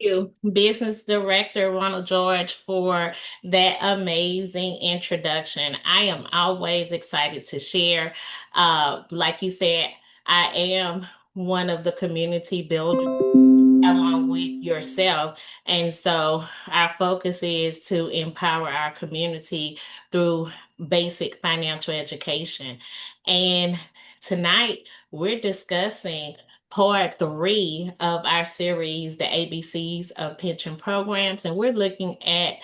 you, Business Director Ronald George, for that amazing introduction. I am always excited to share. Like you said, I am one of the community builders along with yourself. And so our focus is to empower our community through basic financial education. And tonight we're discussing part three of our series, The ABCs of Pension Programs. And we're looking at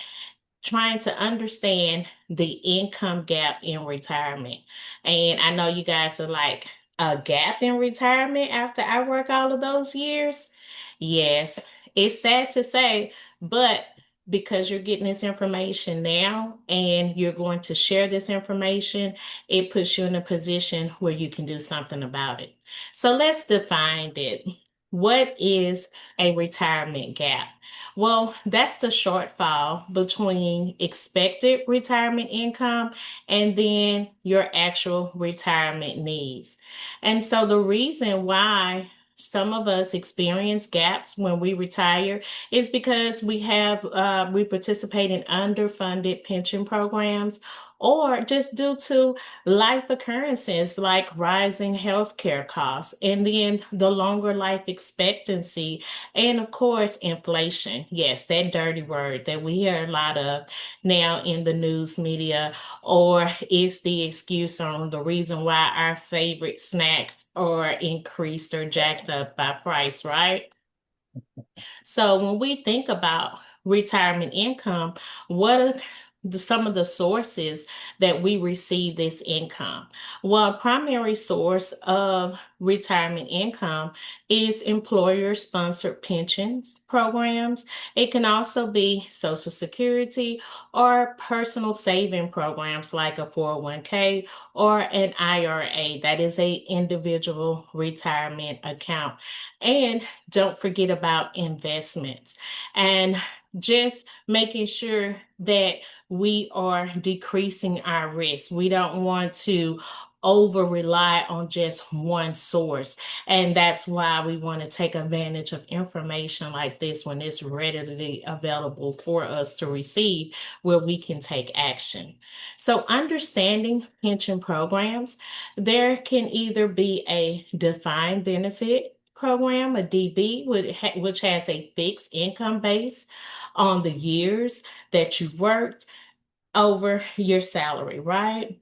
trying to understand the income gap in retirement. And I know you guys are like, a gap in retirement after I work all of those years? Yes, it's sad to say, but because you're getting this information now and you're going to share this information, it puts you in a position where you can do something about it. So let's define it. What is a retirement gap? Well, that's the shortfall between expected retirement income and then your actual retirement needs. And so the reason why some of us experience gaps when we retire is because we participate in underfunded pension programs, or just due to life occurrences like rising healthcare costs and then the longer life expectancy, and of course, inflation. Yes, that dirty word that we hear a lot of now in the news media, or it's the excuse on the reason why our favorite snacks are increased or jacked up by price, right? So when we think about retirement income, what are some of the sources that we receive this income? Well, a primary source of retirement income is employer-sponsored pensions programs. It can also be Social Security or personal saving programs like a 401k or an IRA. That is a individual retirement account. And don't forget about investments and just making sure that we are decreasing our risk. We don't want to over rely on just one source. And that's why we want to take advantage of information like this when it's readily available for us to receive, where we can take action. So, understanding pension programs, there can either be a defined benefit program, a DB, which has a fixed income base on the years that you worked over your salary, right?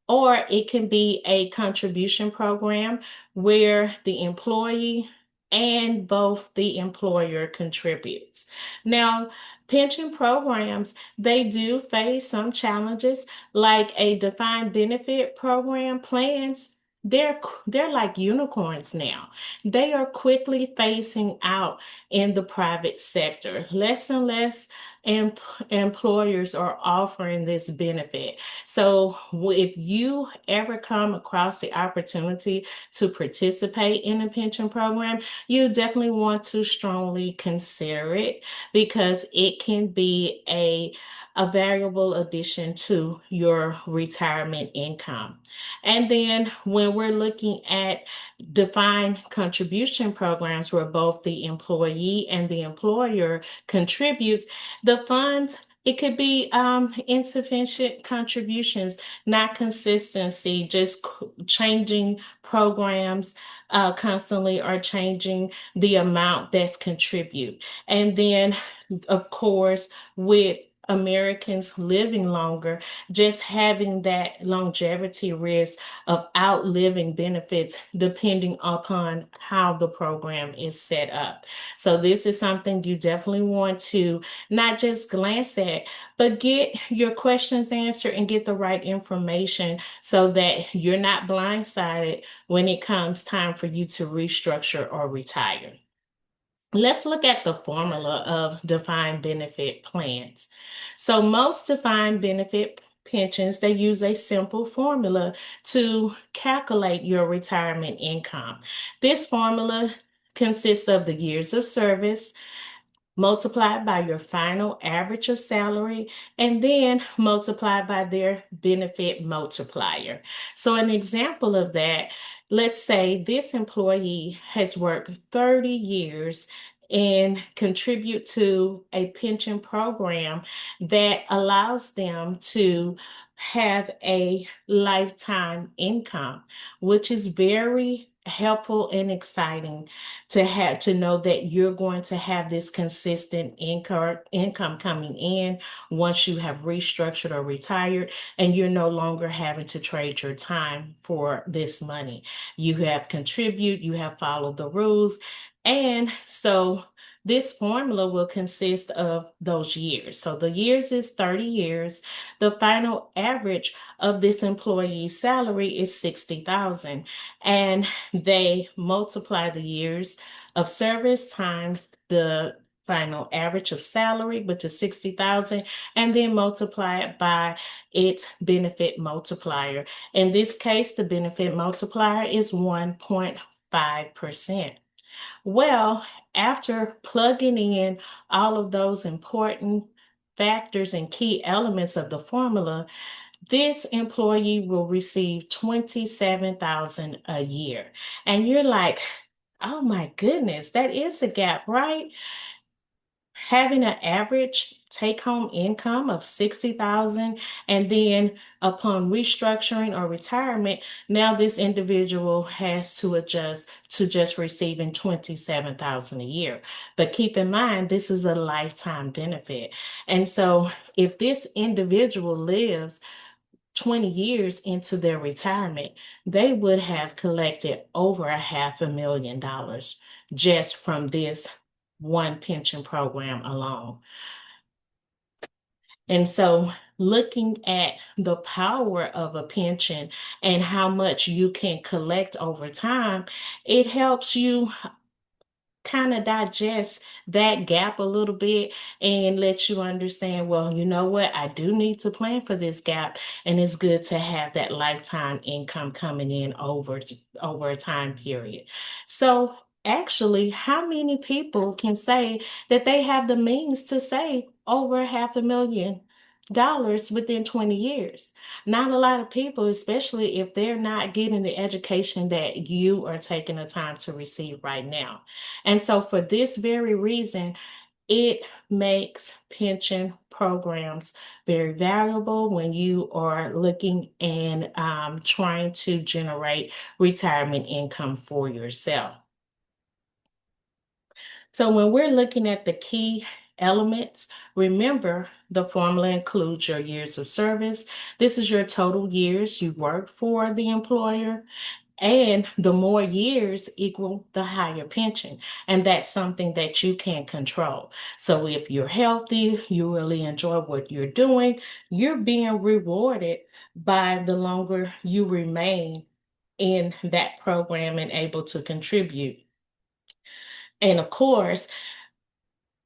Or it can be a contribution program where the employee and both the employer contributes. Now, pension programs, they do face some challenges like a defined benefit program plans. They're like unicorns now. They are quickly phasing out in the private sector. Less and less em- employers are offering this benefit. So if you ever come across the opportunity to participate in a pension program, you definitely want to strongly consider it because it can be a valuable addition to your retirement income. And then when we're looking at defined contribution programs where both the employee and the employer contributes, the funds, it could be insufficient contributions, not consistency, just changing programs constantly, or changing the amount that's contribute. And then, of course, with Americans living longer, just having that longevity risk of outliving benefits depending upon how the program is set up. So, this is something you definitely want to not just glance at, but get your questions answered and get the right information so that you're not blindsided when it comes time for you to restructure or retire. Let's look at the formula of defined benefit plans. So most defined benefit pensions, they use a simple formula to calculate your retirement income. This formula consists of the years of service multiplied by your final average of salary, and then multiplied by their benefit multiplier. So, an example of that, let's say this employee has worked 30 years and contribute to a pension program that allows them to have a lifetime income, which is very helpful and exciting to have to know that you're going to have this consistent income coming in once you have restructured or retired, and you're no longer having to trade your time for this money. You have contribute, you have followed the rules, and so this formula will consist of those years. So the years is 30 years. The final average of this employee's salary is 60,000, and they multiply the years of service times the final average of salary, which is 60,000, and then multiply it by its benefit multiplier. In this case, the benefit multiplier is 1.5%. Well, after plugging in all of those important factors and key elements of the formula, this employee will receive 27,000 a year. And you're like, "Oh my goodness, that is a gap, right?" Having an average take home income of 60,000, and then upon restructuring or retirement, now this individual has to adjust to just receiving 27,000 a year. But keep in mind, this is a lifetime benefit. And so if this individual lives 20 years into their retirement, they would have collected over a $500,000 just from this one pension program alone. And so, looking at the power of a pension and how much you can collect over time, it helps you kind of digest that gap a little bit and let you understand, well, you know what, I do need to plan for this gap, and it's good to have that lifetime income coming in over a time period. So actually, how many people can say that they have the means to save over $500,000 within 20 years? Not a lot of people, especially if they're not getting the education that you are taking the time to receive right now. And so, for this very reason, it makes pension programs very valuable when you are looking and trying to generate retirement income for yourself. So, when we're looking at the key elements, remember the formula includes your years of service. This is your total years you worked for the employer. And the more years equal the higher pension. And that's something that you can control. So if you're healthy, you really enjoy what you're doing, you're being rewarded by the longer you remain in that program and able to contribute. And of course,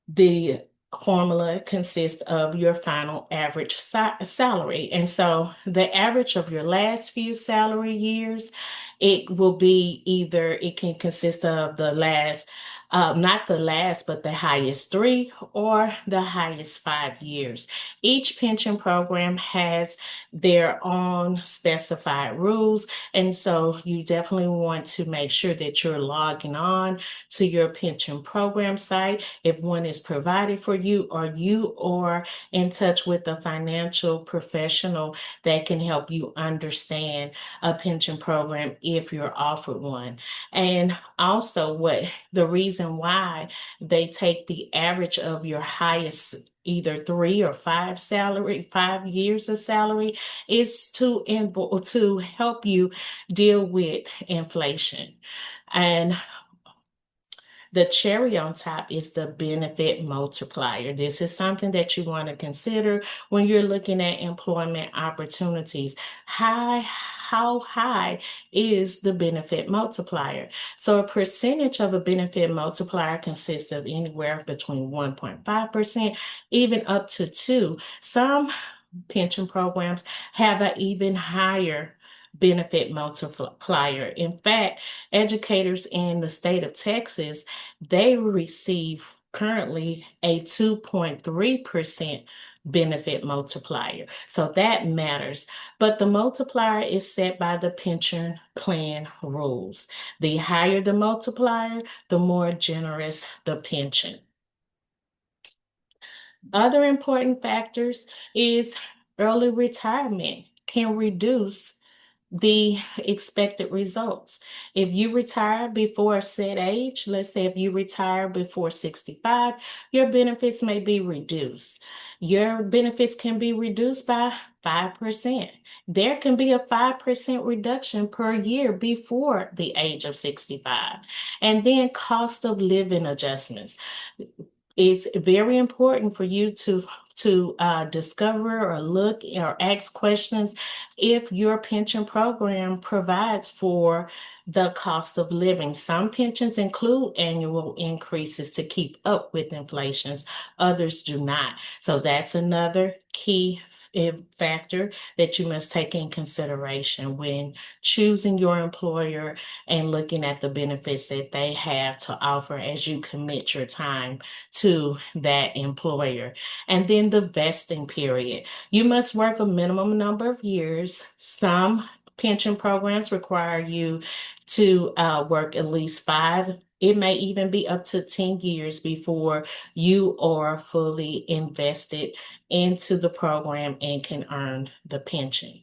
the formula consists of your final average salary. And so the average of your last few salary years, it will be either, it can consist of the last, not the last, but the highest 3 or the highest 5 years. Each pension program has their own specified rules. And so you definitely want to make sure that you're logging on to your pension program site if one is provided for you, or you are in touch with a financial professional that can help you understand a pension program if you're offered one. And also, what the reason why they take the average of your highest either 3 or 5 years of salary is to help you deal with inflation. And the cherry on top is the benefit multiplier. This is something that you want to consider when you're looking at employment opportunities. How high is the benefit multiplier? So a percentage of a benefit multiplier consists of anywhere between 1.5%, even up to 2. Some pension programs have an even higher benefit multiplier. In fact, educators in the state of Texas, they receive currently a 2.3% benefit multiplier. So that matters. But the multiplier is set by the pension plan rules. The higher the multiplier, the more generous the pension. Other important factors is early retirement can reduce the expected results. If you retire before a set age, let's say if you retire before 65, your benefits may be reduced. Your benefits can be reduced by 5%. There can be a 5% reduction per year before the age of 65. And then cost of living adjustments. It's very important for you to discover or look or ask questions if your pension program provides for the cost of living. Some pensions include annual increases to keep up with inflations, others do not. So that's another key factor that you must take in consideration when choosing your employer and looking at the benefits that they have to offer as you commit your time to that employer. And then the vesting period. You must work a minimum number of years. Some pension programs require you to work at least five. It may even be up to 10 years before you are fully invested into the program and can earn the pension.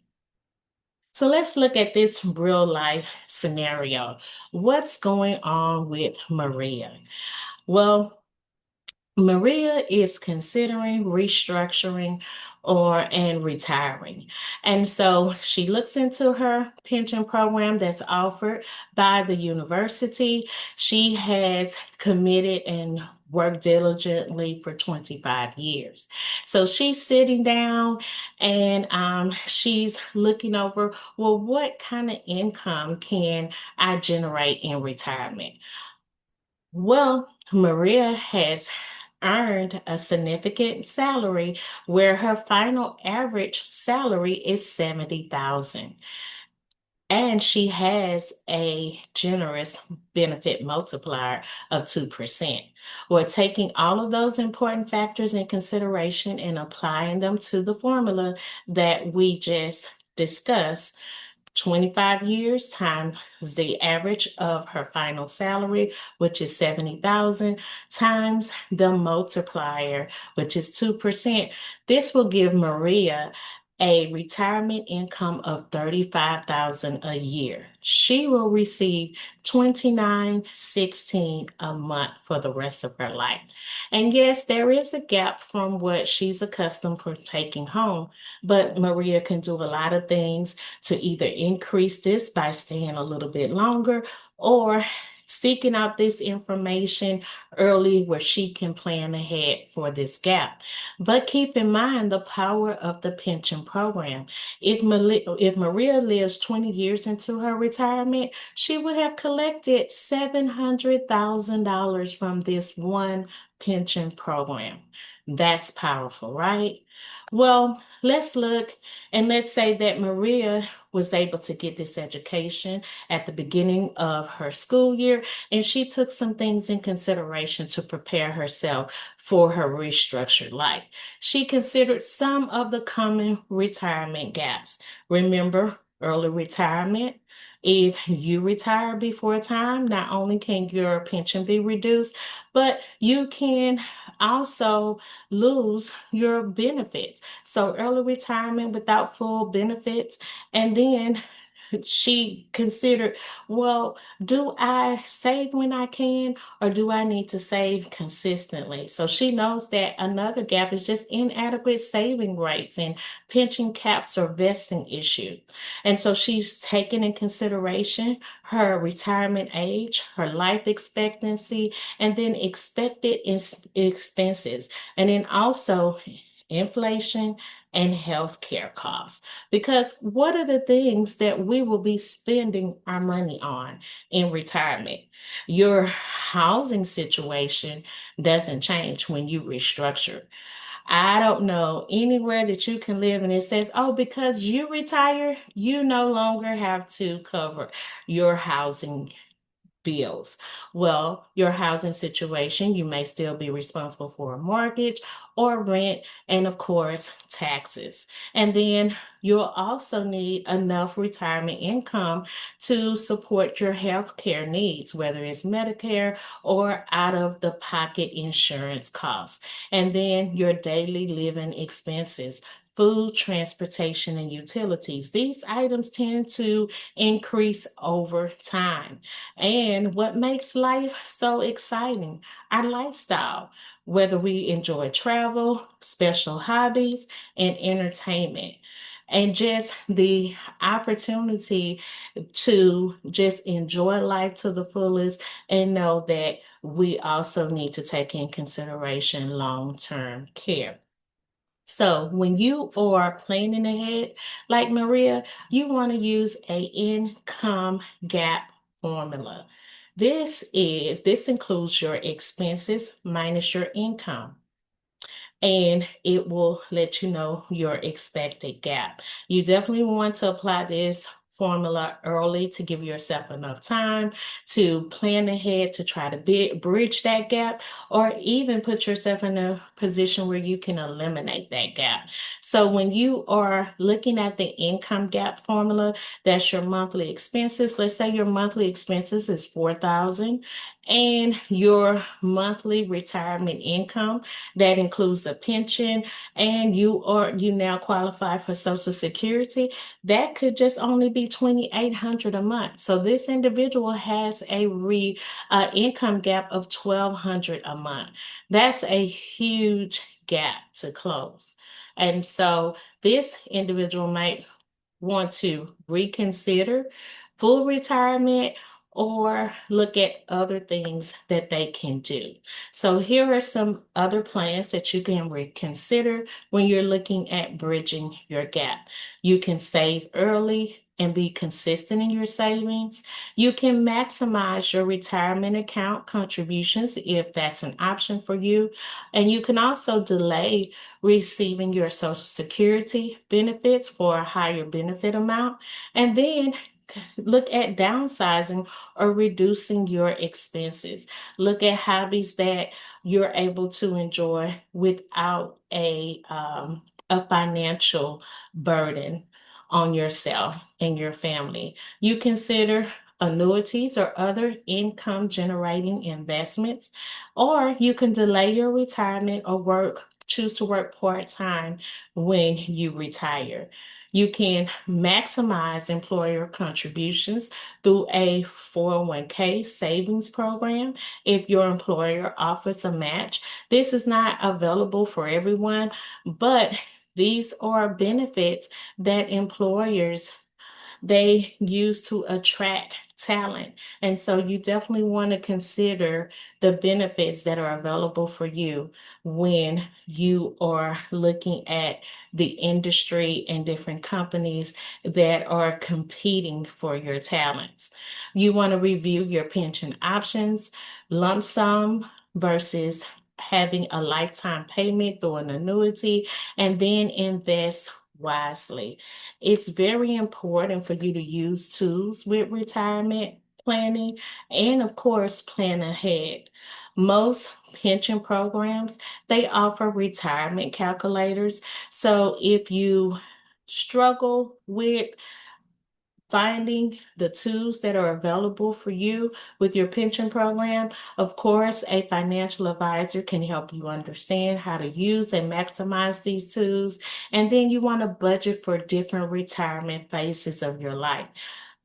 So let's look at this real life scenario. What's going on with Maria? Well, Maria is considering restructuring or and retiring. And so she looks into her pension program that's offered by the university. She has committed and worked diligently for 25 years. So she's sitting down and she's looking over, well, what kind of income can I generate in retirement? Well, Maria has earned a significant salary where her final average salary is 70,000 and she has a generous benefit multiplier of 2%. We're taking all of those important factors in consideration and applying them to the formula that we just discussed. 25 years times the average of her final salary, which is 70,000, times the multiplier, which is 2%. This will give Maria a retirement income of 35,000 a year. She will receive 29.16 a month for the rest of her life. And yes, there is a gap from what she's accustomed for taking home, but Maria can do a lot of things to either increase this by staying a little bit longer or seeking out this information early where she can plan ahead for this gap. But keep in mind the power of the pension program. If Maria lives 20 years into her retirement, she would have collected $700,000 from this one pension program. That's powerful, right? Well, let's look and let's say that Maria was able to get this education at the beginning of her school year, and she took some things in consideration to prepare herself for her restructured life. She considered some of the common retirement gaps. Remember, early retirement. If you retire before time, not only can your pension be reduced, but you can also lose your benefits. So early retirement without full benefits. And then she considered, well, do I save when I can, or do I need to save consistently? So she knows that another gap is just inadequate saving rates and pension caps or vesting issue. And so she's taken in consideration her retirement age, her life expectancy, and then expected expenses, and then also inflation and healthcare costs. Because what are the things that we will be spending our money on in retirement? Your housing situation doesn't change when you restructure. I don't know anywhere that you can live and it says, oh, because you retire, you no longer have to cover your housing bills. Well, your housing situation, you may still be responsible for a mortgage or rent, and of course, taxes. And then you'll also need enough retirement income to support your health care needs, whether it's Medicare or out of the pocket insurance costs. And then your daily living expenses. Food, transportation, and utilities. These items tend to increase over time. And what makes life so exciting? Our lifestyle, whether we enjoy travel, special hobbies, and entertainment. And just the opportunity to just enjoy life to the fullest and know that we also need to take in consideration long-term care. So when you are planning ahead, like Maria, you want to use a income gap formula. This includes your expenses minus your income, and it will let you know your expected gap. You definitely want to apply this formula early to give yourself enough time to plan ahead to try to bridge that gap, or even put yourself in a position where you can eliminate that gap. So when you are looking at the income gap formula, that's your monthly expenses. Let's say your monthly expenses is 4,000 and your monthly retirement income that includes a pension, and you now qualify for Social Security. That could just only be 2,800 a month. So this individual has a re income gap of 1,200 a month. That's a huge gap to close. And so this individual might want to reconsider full retirement or look at other things that they can do. So here are some other plans that you can reconsider when you're looking at bridging your gap. You can save early and be consistent in your savings. You can maximize your retirement account contributions if that's an option for you. And you can also delay receiving your Social Security benefits for a higher benefit amount. And then look at downsizing or reducing your expenses. Look at hobbies that you're able to enjoy without a financial burden on yourself and your family. You consider annuities or other income generating investments, or you can delay your retirement or choose to work part time when you retire. You can maximize employer contributions through a 401k savings program if your employer offers a match. This is not available for everyone, but these are benefits that employers they use to attract talent. And so you definitely want to consider the benefits that are available for you when you are looking at the industry and different companies that are competing for your talents. You want to review your pension options, lump sum versus having a lifetime payment through an annuity, and then invest wisely. It's very important for you to use tools with retirement planning and of course plan ahead. Most pension programs, they offer retirement calculators. So if you struggle with finding the tools that are available for you with your pension program. Of course, a financial advisor can help you understand how to use and maximize these tools. And then you want to budget for different retirement phases of your life.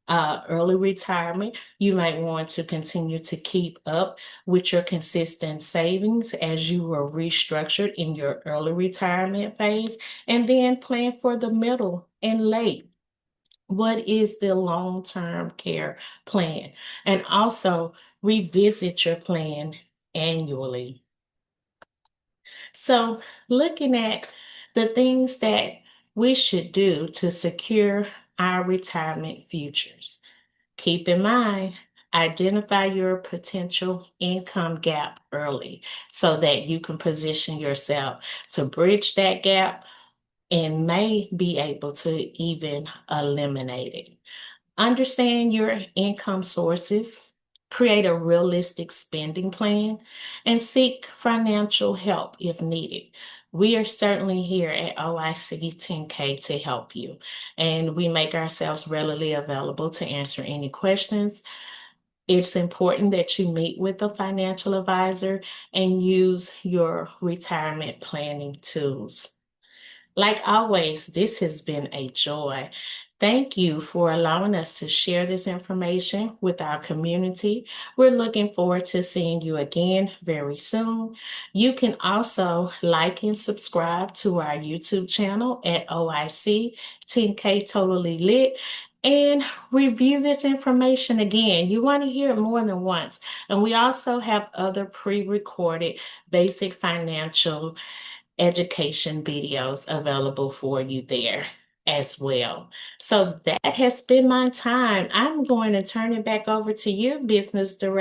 Early retirement, you might want to continue to keep up with your consistent savings as you are restructured in your early retirement phase, and then plan for the middle and late. What is the long-term care plan? And also revisit your plan annually. So, looking at the things that we should do to secure our retirement futures. Keep in mind, identify your potential income gap early so that you can position yourself to bridge that gap and may be able to even eliminate it. Understand your income sources, create a realistic spending plan, and seek financial help if needed. We are certainly here at OIC 10K to help you, and we make ourselves readily available to answer any questions. It's important that you meet with a financial advisor and use your retirement planning tools. Like always, this has been a joy. Thank you for allowing us to share this information with our community. We're looking forward to seeing you again very soon. You can also like and subscribe to our YouTube channel at OIC 10K Totally Lit and review this information again. You want to hear it more than once. And we also have other pre-recorded basic financial education videos available for you there as well. So that has been my time. I'm going to turn it back over to you, Business Director.